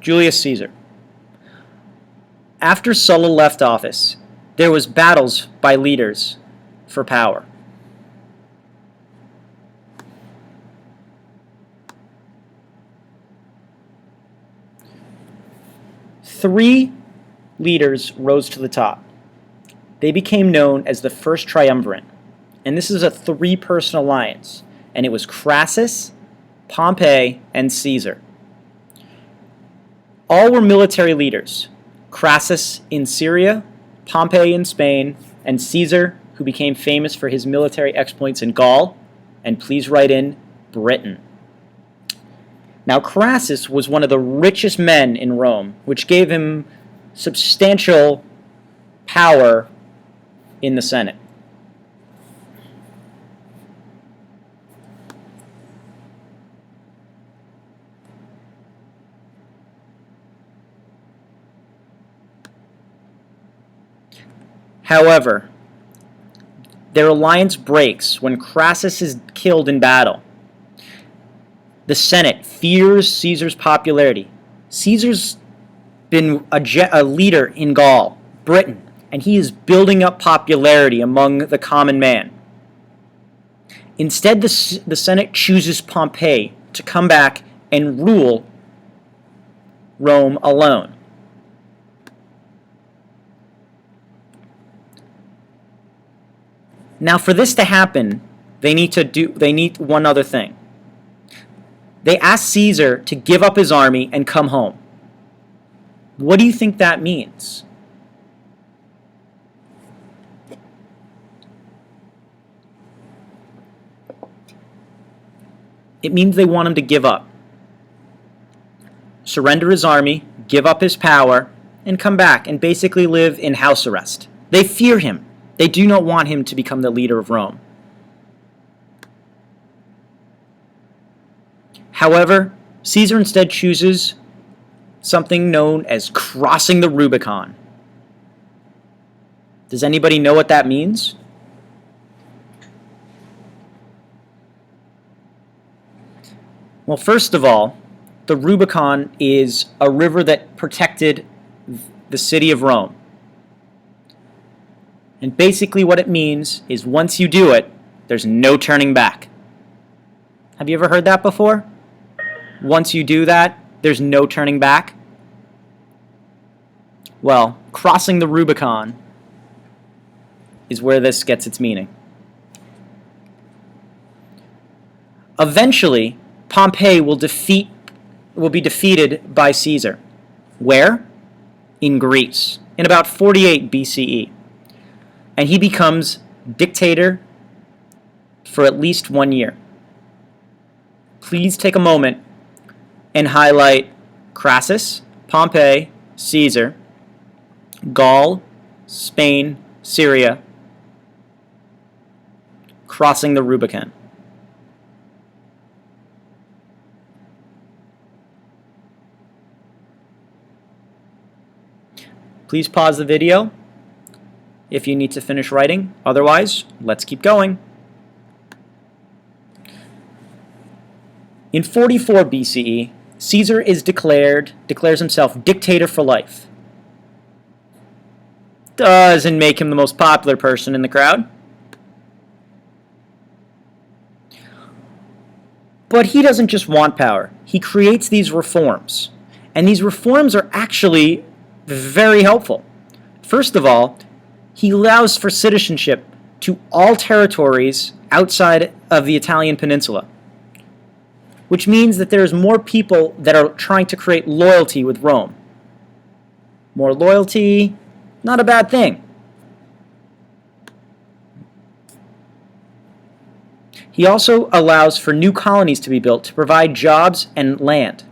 Julius Caesar. After Sulla left office, there was battles by leaders for power. Three leaders rose to the top. They became known as the First Triumvirate, and this is a three-person alliance, and it was Crassus, Pompey, and Caesar. All were military leaders, Crassus in Syria, Pompey in Spain, and Caesar, who became famous for his military exploits in Gaul, and please write in Britain. Now, Crassus was one of the richest men in Rome, which gave him substantial power in the Senate. However, their alliance breaks when Crassus is killed in battle. The Senate fears Caesar's popularity. Caesar's been a leader in Gaul, Britain, and he is building up popularity among the common man. Instead, the Senate chooses Pompey to come back and rule Rome alone. Now, for this to happen, they need one other thing. They ask Caesar to give up his army and come home. What do you think that means? It means they want him to give up. Surrender his army, give up his power, and come back and basically live in house arrest. They fear him. They do not want him to become the leader of Rome. However, Caesar instead chooses something known as crossing the Rubicon. Does anybody know what that means? Well, first of all, the Rubicon is a river that protected the city of Rome. And basically what it means is once you do it, there's no turning back. Have you ever heard that before? Once you do that, there's no turning back. Well, crossing the Rubicon is where this gets its meaning. Eventually, Pompey will be defeated by Caesar. Where? In Greece, in about 48 BCE. And he becomes dictator for at least 1 year. Please take a moment and highlight Crassus, Pompey, Caesar, Gaul, Spain, Syria, crossing the Rubicon. Please pause the video if you need to finish writing. Otherwise, let's keep going. In 44 BCE, Caesar declares himself dictator for life. Doesn't make him the most popular person in the crowd. But he doesn't just want power. He creates these reforms. And these reforms are actually very helpful. First of all, he allows for citizenship to all territories outside of the Italian peninsula, which means that there's more people that are trying to create loyalty with Rome. More loyalty, not a bad thing. He also allows for new colonies to be built to provide jobs and land.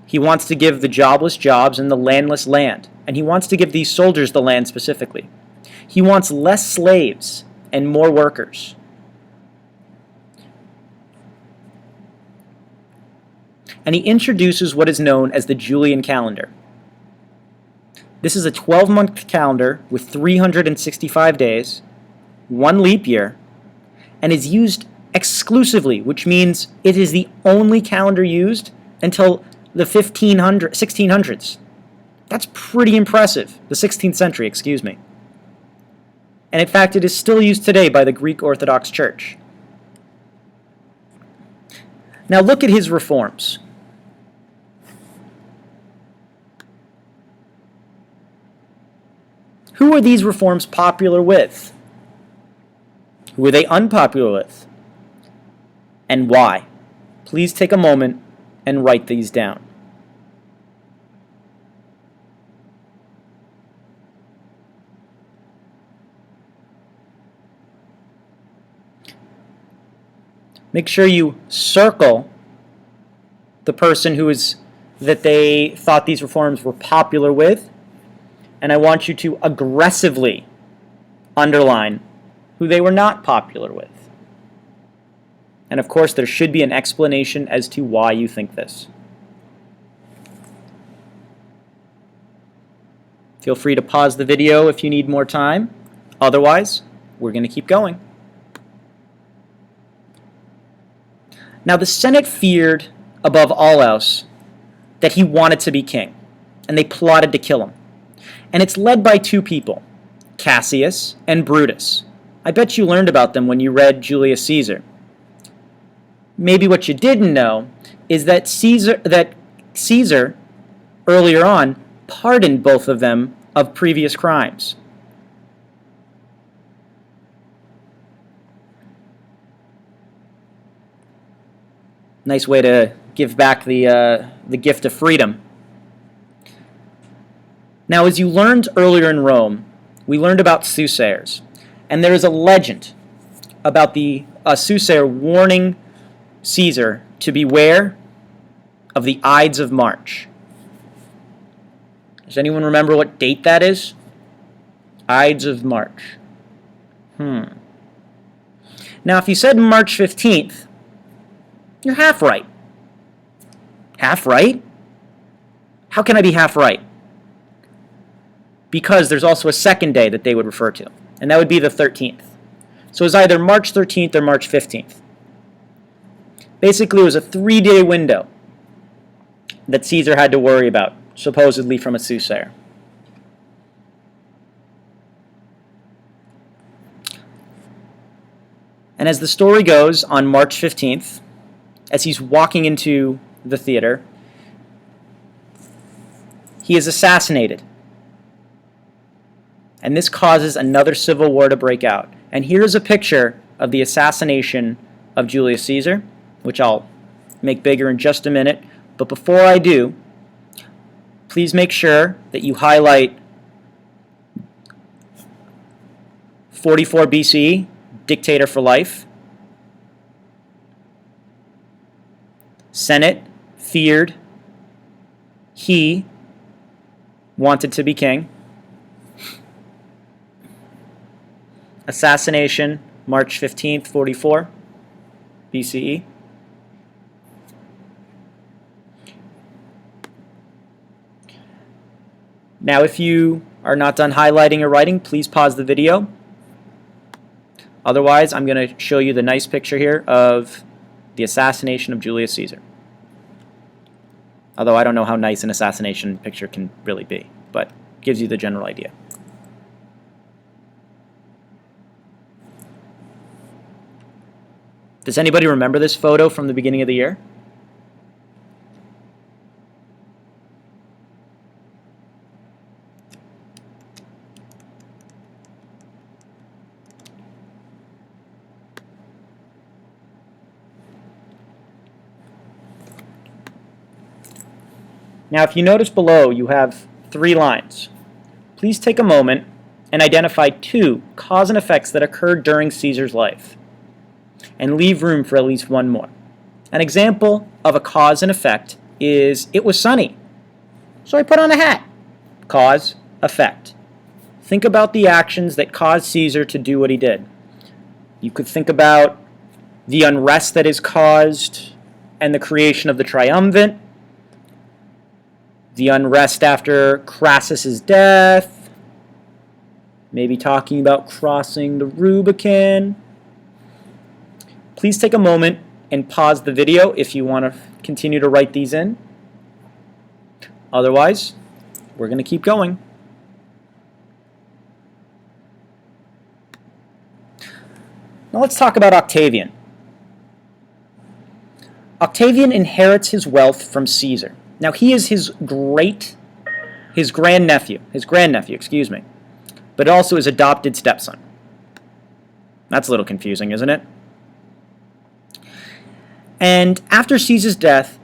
He wants to give the jobless jobs and the landless land. And he wants to give these soldiers the land specifically. He wants less slaves and more workers. And he introduces what is known as the Julian calendar. This is a 12-month calendar with 365 days, 1 leap year, and is used exclusively, which means it is the only calendar used until the 1600s. That's pretty impressive. The 16th century, excuse me. And in fact, it is still used today by the Greek Orthodox Church. Now look at his reforms. Who are these reforms popular with? Who are they unpopular with? And why? Please take a moment and write these down. Make sure you circle the person that they thought these reforms were popular with, and I want you to aggressively underline who they were not popular with. And of course, there should be an explanation as to why you think this. Feel free to pause the video if you need more time. Otherwise, we're going to keep going. Now, the Senate feared, above all else, that he wanted to be king, and they plotted to kill him. And it's led by two people, Cassius and Brutus. I bet you learned about them when you read Julius Caesar. Maybe what you didn't know is that Caesar, earlier on, pardoned both of them of previous crimes. Nice way to give back the gift of freedom. Now, as you learned earlier in Rome, we learned about soothsayers. And there is a legend about a soothsayer warning Caesar to beware of the Ides of March. Does anyone remember what date that is? Ides of March. Now, if you said March 15th, you're half right. Half right? How can I be half right? Because there's also a second day that they would refer to, and that would be the 13th. So it was either March 13th or March 15th. Basically, it was a 3-day window that Caesar had to worry about, supposedly from a soothsayer. And as the story goes, on March 15th, as he's walking into the theater, he is assassinated. And this causes another civil war to break out. And here is a picture of the assassination of Julius Caesar, which I'll make bigger in just a minute. But before I do, please make sure that you highlight 44 BCE, dictator for life. Senate feared he wanted to be king. Assassination, March 15th, 44 BCE. Now, if you are not done highlighting or writing, please pause the video. Otherwise, I'm going to show you the nice picture here of the assassination of Julius Caesar. Although I don't know how nice an assassination picture can really be, but gives you the general idea. Does anybody remember this photo from the beginning of the year? Now, if you notice below, you have 3 lines. Please take a moment and identify 2 cause and effects that occurred during Caesar's life, and leave room for at least one more. An example of a cause and effect is, it was sunny, so I put on a hat. Cause, effect. Think about the actions that caused Caesar to do what he did. You could think about the unrest that is caused and the creation of the triumvirate, the unrest after Crassus's death, maybe talking about crossing the Rubicon. Please take a moment and pause the video if you want to continue to write these in. Otherwise, we're going to keep going. Now let's talk about Octavian. Octavian inherits his wealth from Caesar. Now he is his grandnephew, but also his adopted stepson. That's a little confusing, isn't it? And after Caesar's death,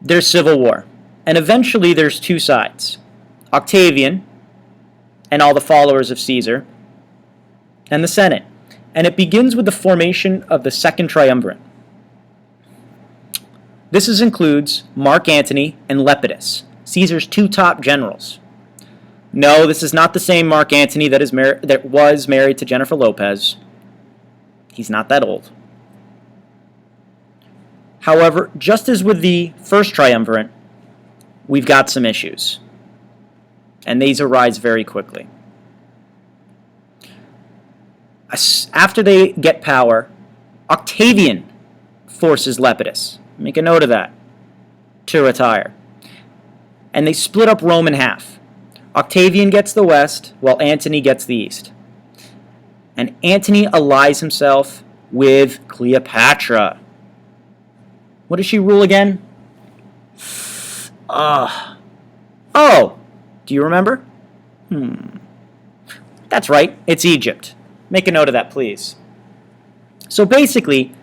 there's civil war. And eventually there's two sides. Octavian and all the followers of Caesar, and the Senate. And it begins with the formation of the Second Triumvirate. This includes Mark Antony and Lepidus, Caesar's two top generals. No, this is not the same Mark Antony that was married to Jennifer Lopez. He's not that old. However, just as with the First Triumvirate, we've got some issues. And these arise very quickly. After they get power, Octavian forces Lepidus, make a note of that, to retire. And they split up Rome in half. Octavian gets the west, while Antony gets the east. And Antony allies himself with Cleopatra. What does she rule again? Oh, do you remember? That's right, it's Egypt. Make a note of that, please. So basically,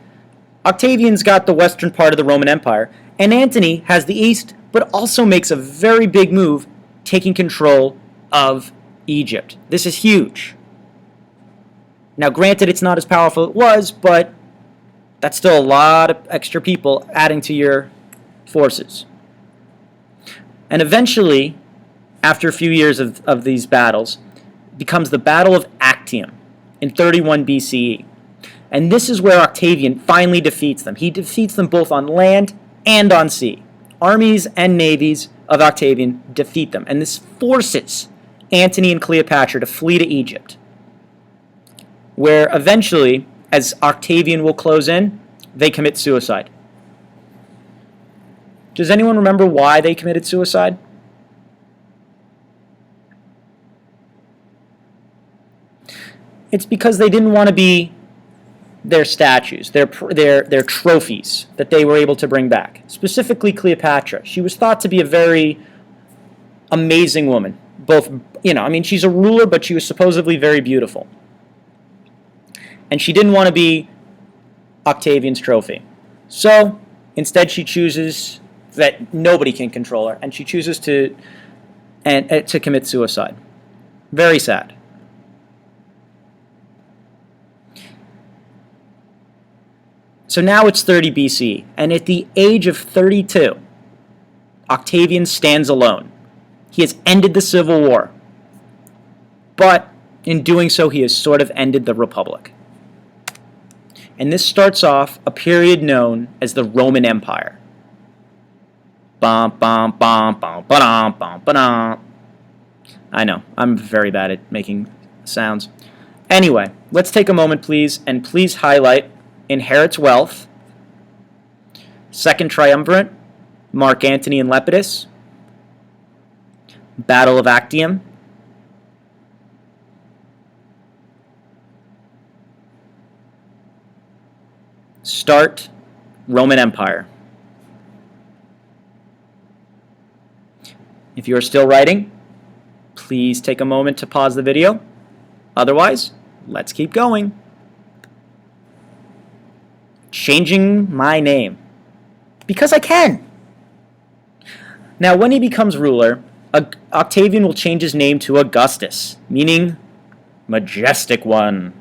Octavian's got the western part of the Roman Empire, and Antony has the east, but also makes a very big move, taking control of Egypt. This is huge. Now, granted, it's not as powerful as it was, but that's still a lot of extra people adding to your forces. And eventually, after a few years of these battles, becomes the Battle of Actium in 31 BCE. And this is where Octavian finally defeats them. He defeats them both on land and on sea. Armies and navies of Octavian defeat them. And this forces Antony and Cleopatra to flee to Egypt, where eventually, as Octavian will close in, they commit suicide. Does anyone remember why they committed suicide? It's because they didn't want to be their statues, their trophies that they were able to bring back. Specifically Cleopatra. She was thought to be a very amazing woman. She's a ruler, but she was supposedly very beautiful. And she didn't want to be Octavian's trophy. So, instead she chooses that nobody can control her, and she chooses to commit suicide. Very sad. So now it's 30 BC, and at the age of 32, Octavian stands alone. He has ended the civil war, but in doing so, he has sort of ended the Republic. And this starts off a period known as the Roman Empire. Bum, bum, bum, bum, ba-dum, bum, ba-dum. I know, I'm very bad at making sounds. Anyway, let's take a moment, please, and please highlight inherits wealth, Second Triumvirate, Mark Antony and Lepidus, Battle of Actium, start Roman Empire. If you are still writing, please take a moment to pause the video. Otherwise, let's keep going. Changing my name. Because I can. Now, when he becomes ruler, Octavian will change his name to Augustus, meaning majestic one.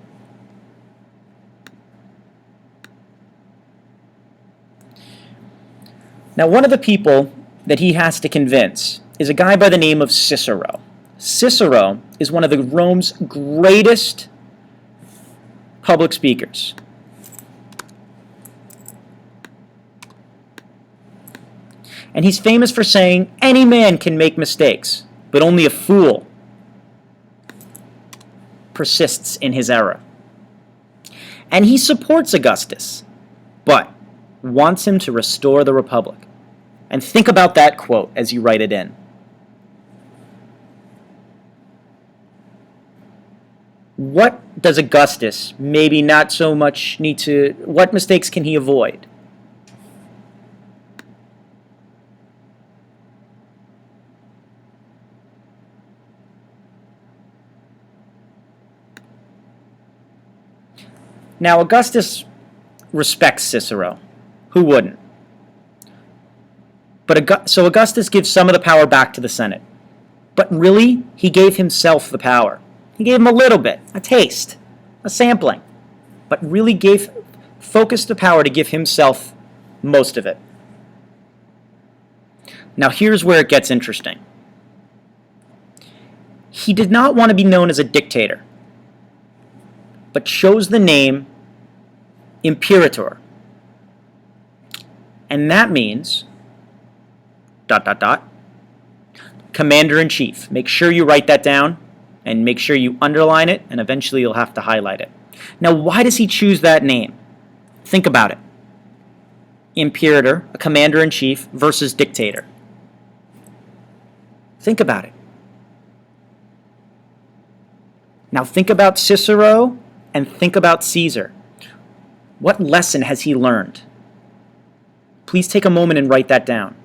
Now, one of the people that he has to convince is a guy by the name of Cicero. Cicero is one of Rome's greatest public speakers. And he's famous for saying, any man can make mistakes, but only a fool persists in his error. And he supports Augustus, but wants him to restore the Republic. And think about that quote as you write it in. What does Augustus maybe not so much need to, what mistakes can he avoid? Now, Augustus respects Cicero. Who wouldn't? So Augustus gives some of the power back to the Senate. But really, he gave himself the power. He gave him a little bit, a taste, a sampling, but really focused the power to give himself most of it. Now here's where it gets interesting. He did not want to be known as a dictator, but chose the name Imperator. And that means ... Commander-in-Chief. Make sure you write that down and make sure you underline it, and eventually you'll have to highlight it. Now, why does he choose that name? Think about it. Imperator, a commander-in-chief, versus dictator. Think about it. Now think about Cicero and think about Caesar. What lesson has he learned? Please take a moment and write that down.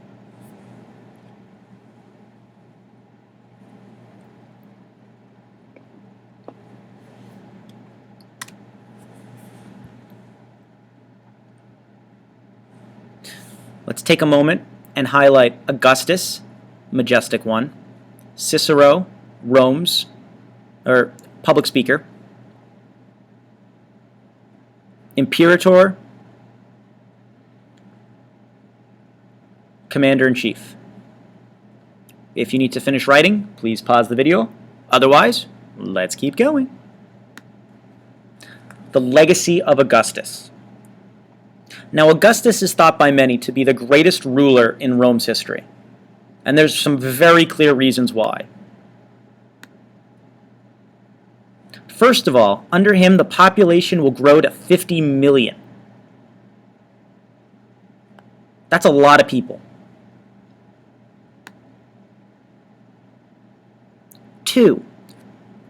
Let's take a moment and highlight Augustus, majestic one, Cicero, Rome's, or public speaker, Imperator, Commander-in-Chief. If you need to finish writing, please pause the video. Otherwise, let's keep going. The legacy of Augustus. Now, Augustus is thought by many to be the greatest ruler in Rome's history, and there's some very clear reasons why. First of all, under him, the population will grow to 50 million. That's a lot of people. 2,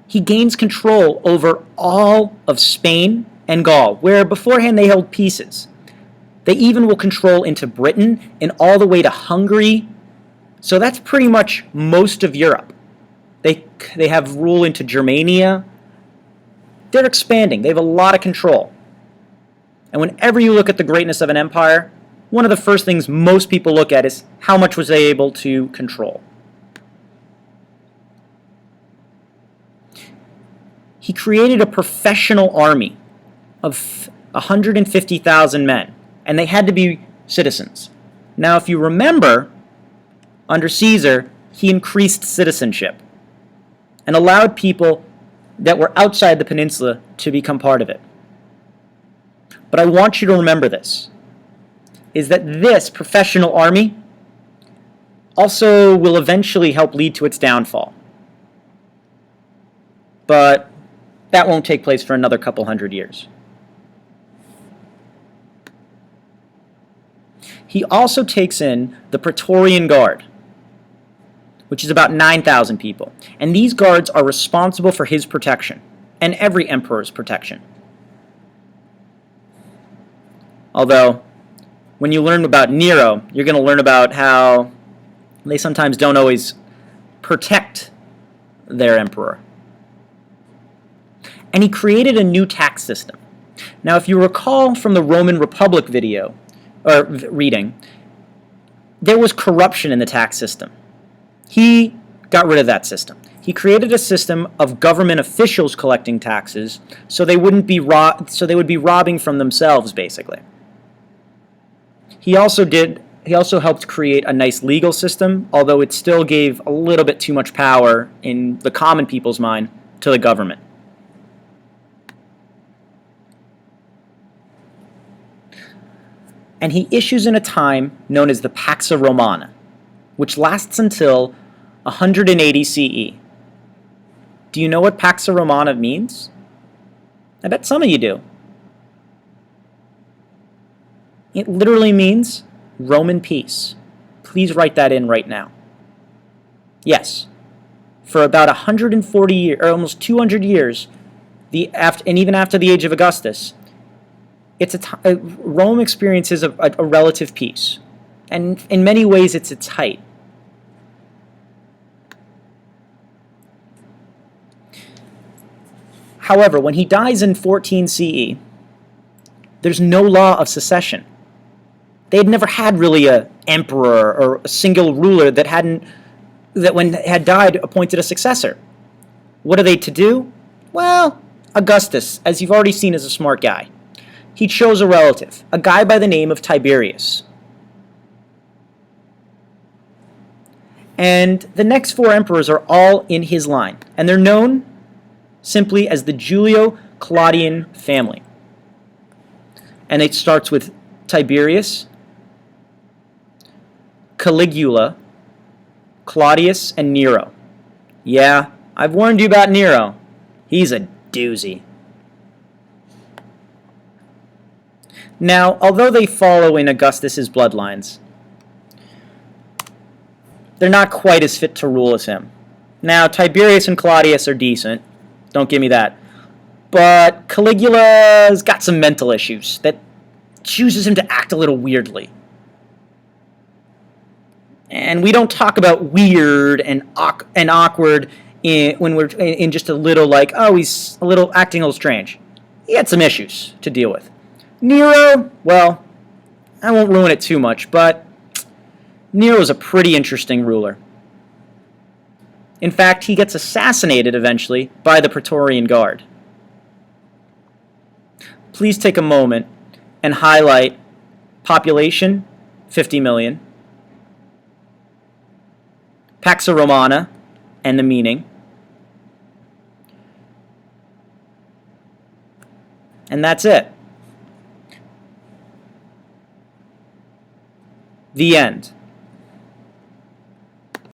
he gains control over all of Spain and Gaul, where beforehand they held pieces. They even will control into Britain and all the way to Hungary. So that's pretty much most of Europe. They have rule into Germania. They're expanding. They have a lot of control. And whenever you look at the greatness of an empire, one of the first things most people look at is how much was they able to control. He created a professional army of 150,000 men. And they had to be citizens. Now, if you remember, under Caesar, he increased citizenship and allowed people that were outside the peninsula to become part of it. But I want you to remember this, is that this professional army also will eventually help lead to its downfall. But that won't take place for another couple hundred years. He also takes in the Praetorian Guard, which is about 9,000 people. And these guards are responsible for his protection and every emperor's protection. Although, when you learn about Nero, you're going to learn about how they sometimes don't always protect their emperor. And he created a new tax system. Now, if you recall from the Roman Republic video, or reading, there was corruption in the tax system. He got rid of that system. He created a system of government officials collecting taxes, so they would be robbing from themselves, basically. He also helped create a nice legal system, although it still gave a little bit too much power in the common people's mind to the government. And he issues in a time known as the Pax Romana, which lasts until 180 CE. Do you know what Pax Romana means? I bet some of you do. It literally means Roman peace. Please write that in right now. Yes, for about 140 years, or almost 200 years, And even after the age of Augustus, Rome experiences a relative peace, and in many ways it's its height. However, when he dies in 14 CE, there's no law of succession. They had never had really an emperor or a single ruler that when had died, appointed a successor. What are they to do? Well, Augustus, as you've already seen, is a smart guy. He chose a relative, a guy by the name of Tiberius. And the next 4 emperors are all in his line, and they're known simply as the Julio-Claudian family. And it starts with Tiberius, Caligula, Claudius, and Nero. Yeah, I've warned you about Nero. He's a doozy. Now, although they follow in Augustus's bloodlines, they're not quite as fit to rule as him. Now, Tiberius and Claudius are decent. Don't give me that. But Caligula's got some mental issues that chooses him to act a little weirdly. And we don't talk about weird and awkward when we're in just a little like, oh, he's acting a little strange. He had some issues to deal with. Nero, well, I won't ruin it too much, but Nero's a pretty interesting ruler. In fact, he gets assassinated eventually by the Praetorian Guard. Please take a moment and highlight population, 50 million, Pax Romana, and the meaning. And that's it. The end.